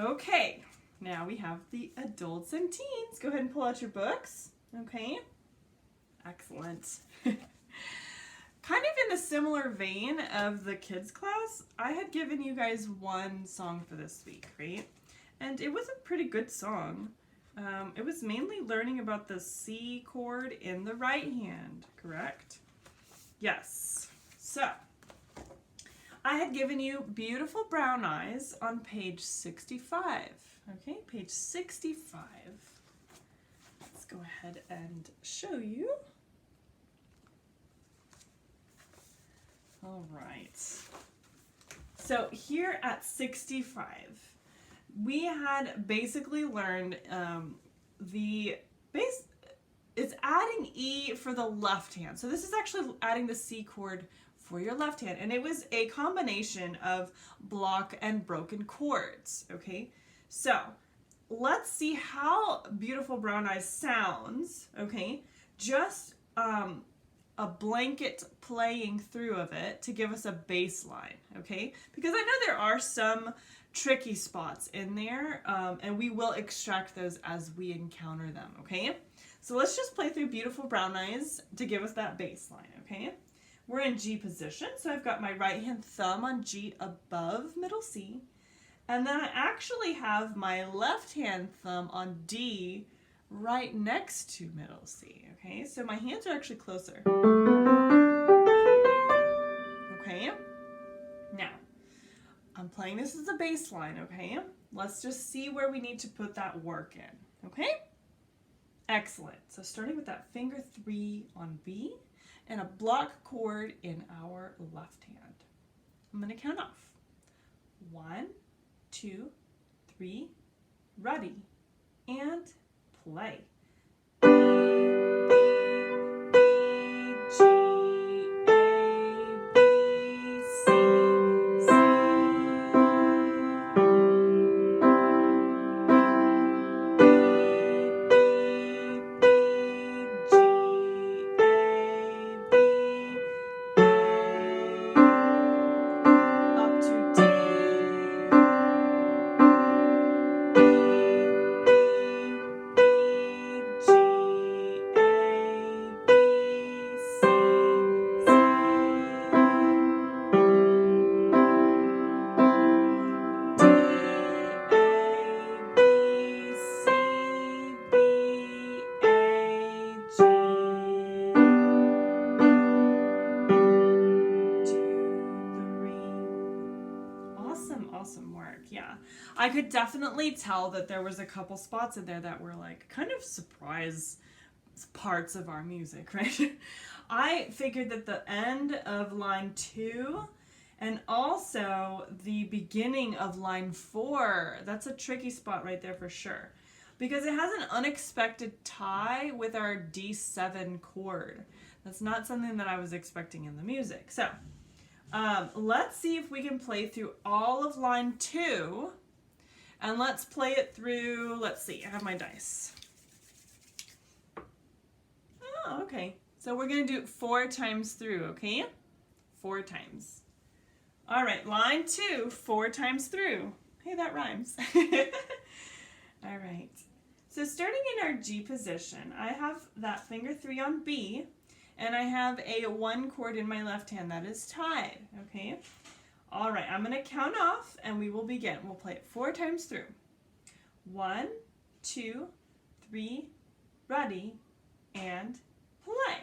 Okay, now we have the adults and teens. Go ahead and pull out your books. Okay, excellent. Kind of in a similar vein of the kids class, I had given you guys one song for this week, right? And it was a pretty good song. It was mainly learning about the C chord in the right hand, correct? Yes. So, I had given you Beautiful Brown Eyes on page 65. Okay, page 65. Let's go ahead and show you. All right. So here at 65, we had basically learned it's adding E for the left hand. So this is actually adding the C chord for your left hand. And it was a combination of block and broken chords, okay? So let's see how Beautiful Brown Eyes sounds, okay? Just a blanket playing through of it to give us a bass line, okay? Because I know there are some tricky spots in there, and we will extract those as we encounter them, okay? So let's just play through Beautiful Brown Eyes to give us that bass line, okay? We're in G position, so I've got my right hand thumb on G above middle C, and then I actually have my left hand thumb on D right next to middle C, okay? So my hands are actually closer. Okay? Now, I'm playing this as a bass line, okay? Let's just see where we need to put that work in, okay? Excellent. So starting with that finger 3 on B and a block chord in our left hand. I'm going to count off. 1, 2, 3, ready, and play. B, B, B, G, A, B, C, C. Awesome work. Yeah, I could definitely tell that there was a couple spots in there that were like kind of surprise parts of our music, right? I figured that the end of line 2 and also the beginning of line 4, that's a tricky spot right there for sure, because it has an unexpected tie with our D7 chord. That's not something that I was expecting in the music. So let's see if we can play through all of line 2, and let's play it through, let's see, I have my dice. Oh, okay. So we're going to do it 4 times through, okay? 4 times. All right, line 2, 4 times through. Hey, that rhymes. All right. So starting in our G position, I have that finger 3 on B, and I have a 1 chord in my left hand that is tied, okay? All right, I'm going to count off, and we will begin. We'll play it 4 times through. 1, 2, 3, ready, and play.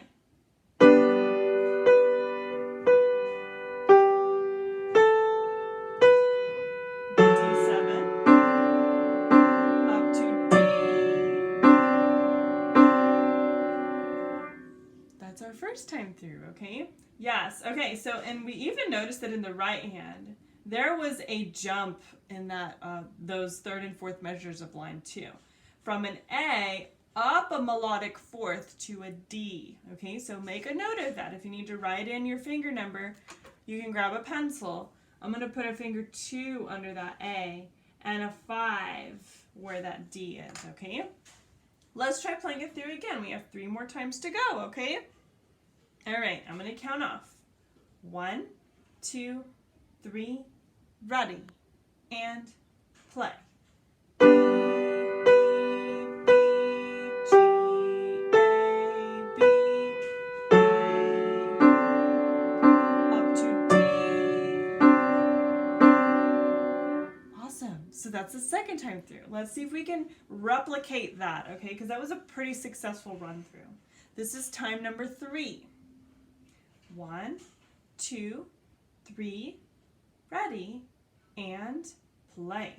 That's our first time through, okay? Yes, okay, so, and we even noticed that in the right hand, there was a jump in that those 3rd and 4th measures of line 2. From an A up a melodic 4th to a D, okay? So make a note of that. If you need to write in your finger number, you can grab a pencil. I'm going to put a finger 2 under that A and a 5 where that D is, okay? Let's try playing it through again. We have 3 more times to go, okay? All right, I'm going to count off. 1, 2, 3, ready, and play. So that's the second time through. Let's see if we can replicate that, okay? Because that was a pretty successful run through. This is time number 3. 1, 2, 3, ready, and play.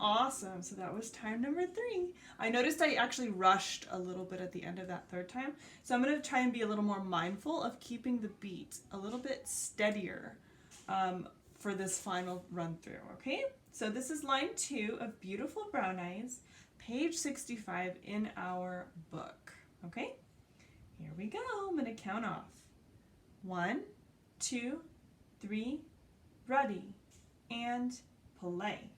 Awesome. So that was time number 3. I noticed I actually rushed a little bit at the end of that third time. So I'm going to try and be a little more mindful of keeping the beat a little bit steadier for this final run through. Okay? So this is line 2 of Beautiful Brown Eyes, page 65 in our book. Okay? Here we go. I'm going to count off. 1, 2, 3, ready, and play.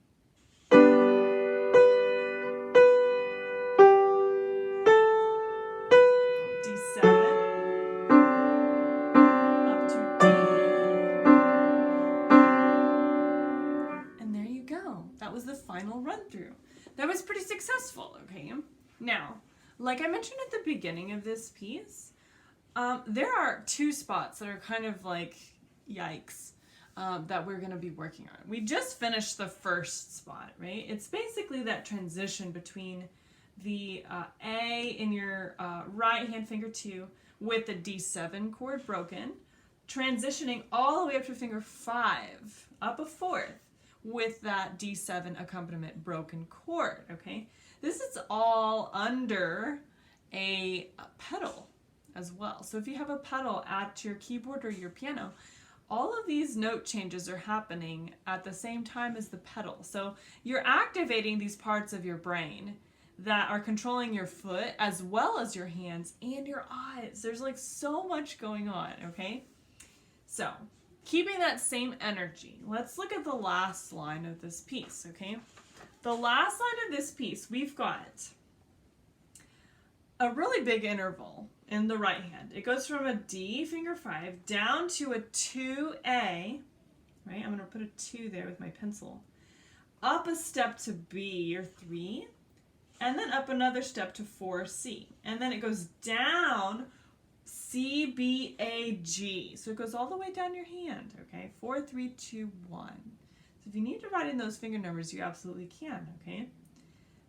That was the final run through. That was pretty successful, okay? Now, like I mentioned at the beginning of this piece, there are 2 spots that are kind of like, yikes, that we're going to be working on. We just finished the first spot, right? It's basically that transition between the A in your right hand finger 2 with the D7 chord broken, transitioning all the way up to finger 5, up a 4th, with that D7 accompaniment broken chord, okay? This is all under a pedal as well. So if you have a pedal at your keyboard or your piano, all of these note changes are happening at the same time as the pedal. So you're activating these parts of your brain that are controlling your foot as well as your hands and your eyes. There's like so much going on, okay? So keeping that same energy, let's look at the last line of this piece, okay? The last line of this piece, we've got a really big interval in the right hand. It goes from a D, finger 5, down to a 2A, right? I'm going to put a 2 there with my pencil. Up a step to B, or 3, and then up another step to 4C. And then it goes down C, B, A, G. So it goes all the way down your hand, okay? 4, 3, 2, 1. So if you need to write in those finger numbers, you absolutely can, okay?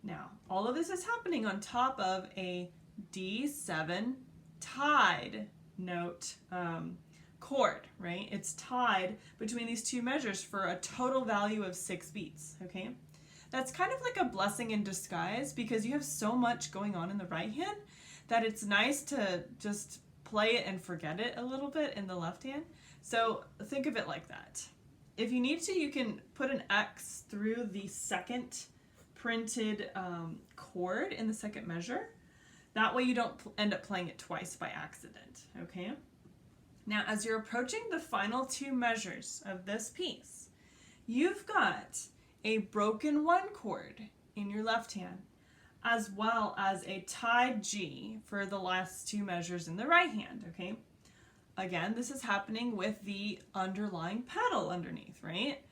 Now, all of this is happening on top of a D7 tied note chord, right? It's tied between these 2 measures for a total value of 6 beats, okay? That's kind of like a blessing in disguise because you have so much going on in the right hand that it's nice to just play it and forget it a little bit in the left hand. So think of it like that. If you need to, you can put an X through the second printed chord in the second measure. That way you don't end up playing it twice by accident, okay? Now, as you're approaching the final 2 measures of this piece, you've got a broken 1 chord in your left hand, as well as a tied G for the last 2 measures in the right hand, okay? Again, this is happening with the underlying pedal underneath, right?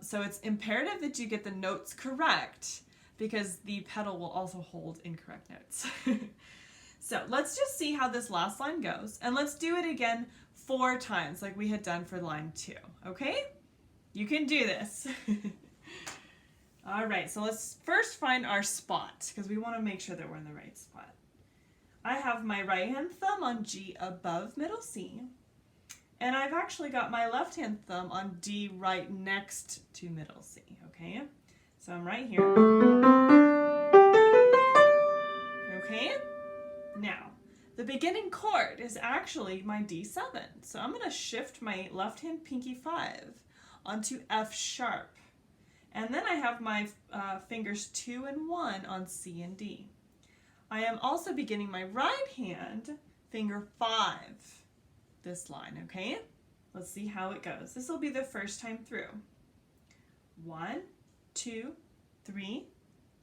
So it's imperative that you get the notes correct because the pedal will also hold incorrect notes. So let's just see how this last line goes, and let's do it again 4 times like we had done for line 2, okay? You can do this. All right, so let's first find our spot because we want to make sure that we're in the right spot. I have my right hand thumb on G above middle C, and I've actually got my left hand thumb on D right next to middle C, okay? So I'm right here. Okay? Now, the beginning chord is actually my D7, so I'm going to shift my left hand pinky 5 onto F sharp. And then I have my fingers 2 and 1 on C and D. I am also beginning my right hand, finger 5, this line, okay? Let's see how it goes. This will be the first time through. 1, 2, 3,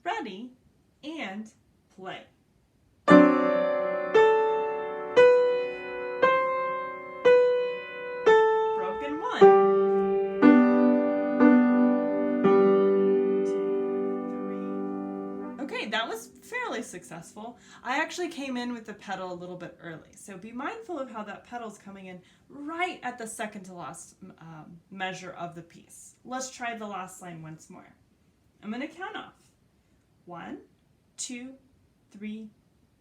ready, and play. Broken 1. 2, Okay, that was fairly successful. I actually came in with the pedal a little bit early, so be mindful of how that pedal's coming in right at the second to last measure of the piece. Let's try the last line once more. I'm going to count off. 1, 2, 3,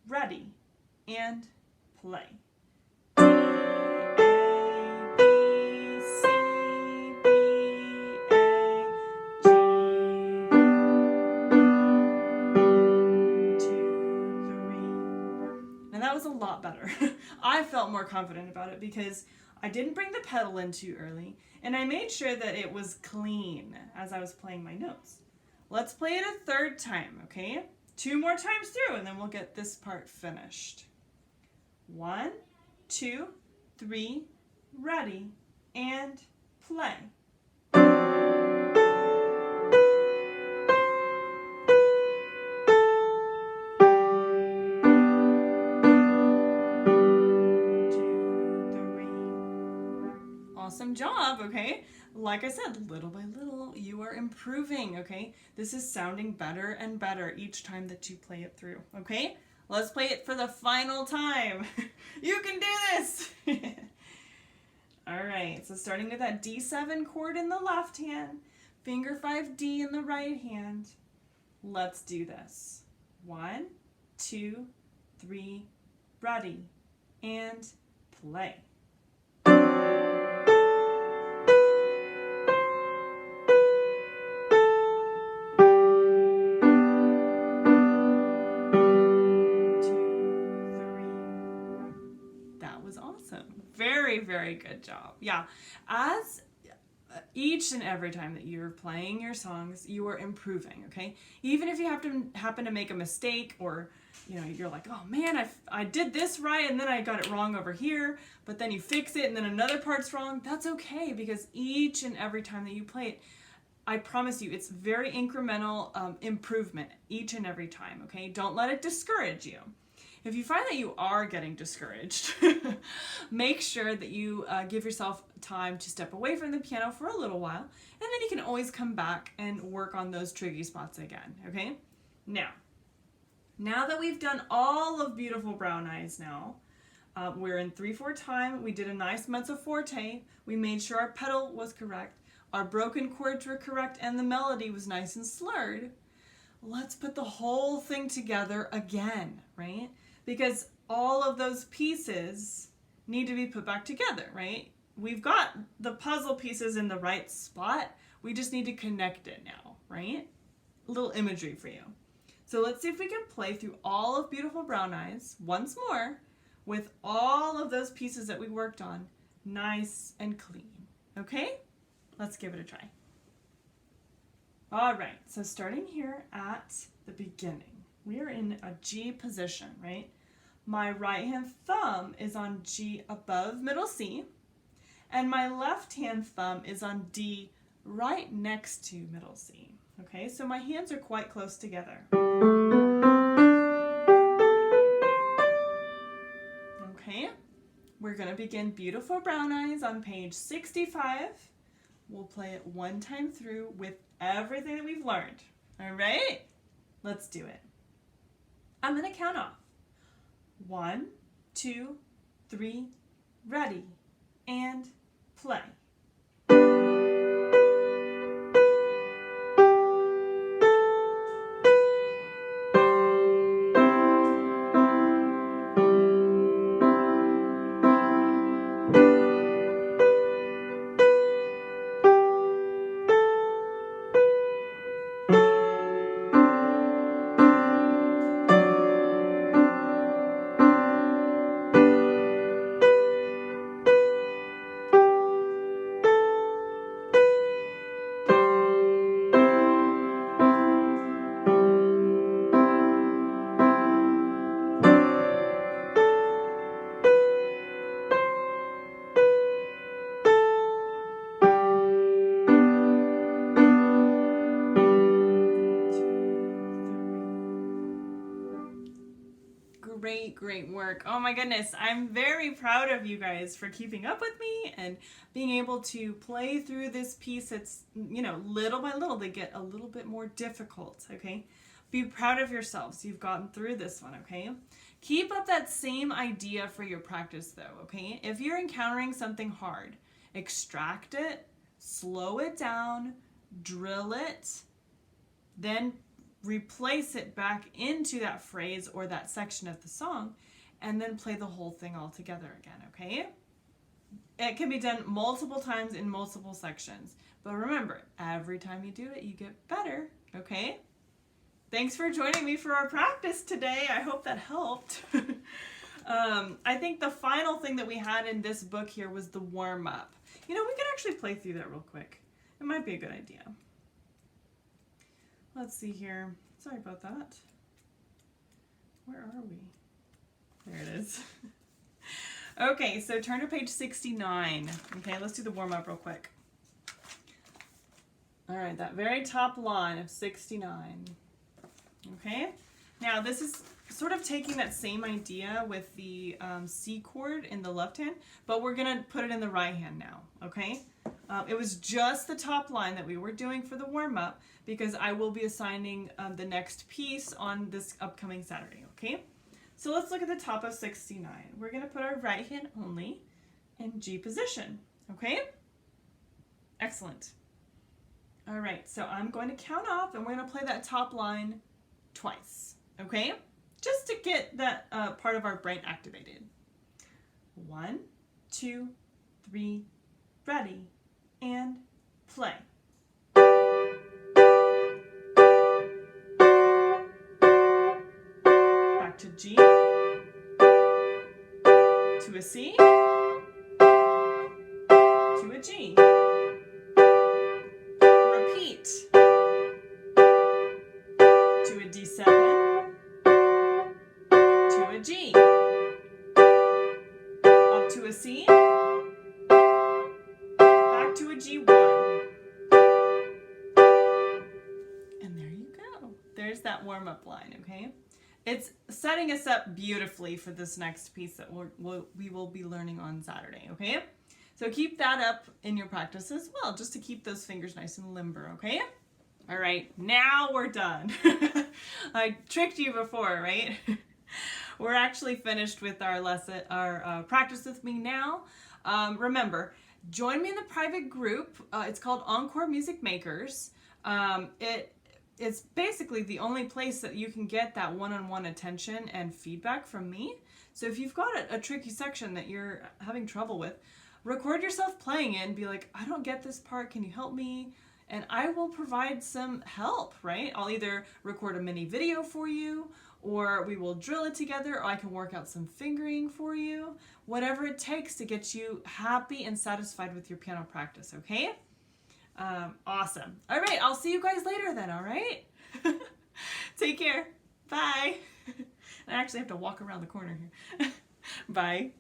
ready, and play. A lot better. I felt more confident about it because I didn't bring the pedal in too early, and I made sure that it was clean as I was playing my notes. Let's play it a third time, okay? 2 more times through, and then we'll get this part finished. 1, 2, 3, ready, and play. Awesome job, okay? Like I said, little by little, you are improving, okay? This is sounding better and better each time that you play it through, okay? Let's play it for the final time. You can do this! All right, so starting with that D7 chord in the left hand, finger 5 D in the right hand. Let's do this. 1, 2, 3, ready, and play. Very, very good job. Yeah, as each and every time that you're playing your songs, you are improving, okay? Even if you happen to make a mistake, or you're like, oh man, I did this right and then I got it wrong over here, but then you fix it and then another part's wrong, that's okay, because each and every time that you play it, I promise you, it's very incremental improvement each and every time, okay? Don't let it discourage you. If you find that you are getting discouraged, make sure that you give yourself time to step away from the piano for a little while, and then you can always come back and work on those tricky spots again, okay? Now that we've done all of Beautiful Brown Eyes now, we're in 3/4 time, we did a nice mezzo forte, we made sure our pedal was correct, our broken chords were correct, and the melody was nice and slurred. Let's put the whole thing together again, right? Because all of those pieces need to be put back together, right? We've got the puzzle pieces in the right spot. We just need to connect it now, right? A little imagery for you. So let's see if we can play through all of Beautiful Brown Eyes once more with all of those pieces that we worked on nice and clean, okay? Let's give it a try. All right, so starting here at the beginning, we are in a G position, right? My right hand thumb is on G above middle C, and my left hand thumb is on D right next to middle C. Okay, so my hands are quite close together. Okay, we're gonna begin Beautiful Brown Eyes on page 65. We'll play it one time through with everything that we've learned. All right, let's do it. I'm gonna count off. 1, 2, 3, ready, and play. Great work. Oh my goodness, I'm very proud of you guys for keeping up with me and being able to play through this piece. It's, little by little they get a little bit more difficult, okay? Be proud of yourselves. You've gotten through this one, okay? Keep up that same idea for your practice though, okay? If you're encountering something hard, extract it, slow it down, drill it, then replace it back into that phrase or that section of the song, and then play the whole thing all together again, okay? It can be done multiple times in multiple sections. But remember, every time you do it, you get better, okay? Thanks for joining me for our practice today. I hope that helped. I think the final thing that we had in this book here was the warm-up. You know, we could actually play through that real quick. It might be a good idea. Let's see here. Sorry about that. Where are we? There it is. Okay, so turn to page 69. Okay, let's do the warm-up real quick. All right, that very top line of 69. Okay, now this is sort of taking that same idea with the C chord in the left hand, but we're gonna put it in the right hand now, okay? It was just the top line that we were doing for the warm-up because I will be assigning the next piece on this upcoming Saturday, okay? So let's look at the top of 69. We're gonna put our right hand only in G position, okay? Excellent. All right, so I'm going to count off and we're gonna play that top line twice, okay? Just to get that part of our brain activated. 1, 2, 3, ready, and play. Back to G, to a C, to a G. Repeat. To a D7, to a G, up to a C, back to a G1. And there you go. There's that warm-up line, okay? It's setting us up beautifully for this next piece that we will be learning on Saturday, okay? So keep that up in your practice as well, just to keep those fingers nice and limber, okay? All right, now we're done. I tricked you before, right? We're actually finished with our lesson, our practice with me now. Remember, join me in the private group. It's called Encore Music Makers. It's basically the only place that you can get that one-on-one attention and feedback from me. So if you've got a tricky section that you're having trouble with, record yourself playing it and be like, I don't get this part, can you help me? And I will provide some help, right? I'll either record a mini video for you, or we will drill it together, or I can work out some fingering for you. Whatever it takes to get you happy and satisfied with your piano practice, okay? Awesome. All right, I'll see you guys later then, all right? Take care. Bye. I actually have to walk around the corner here. Bye.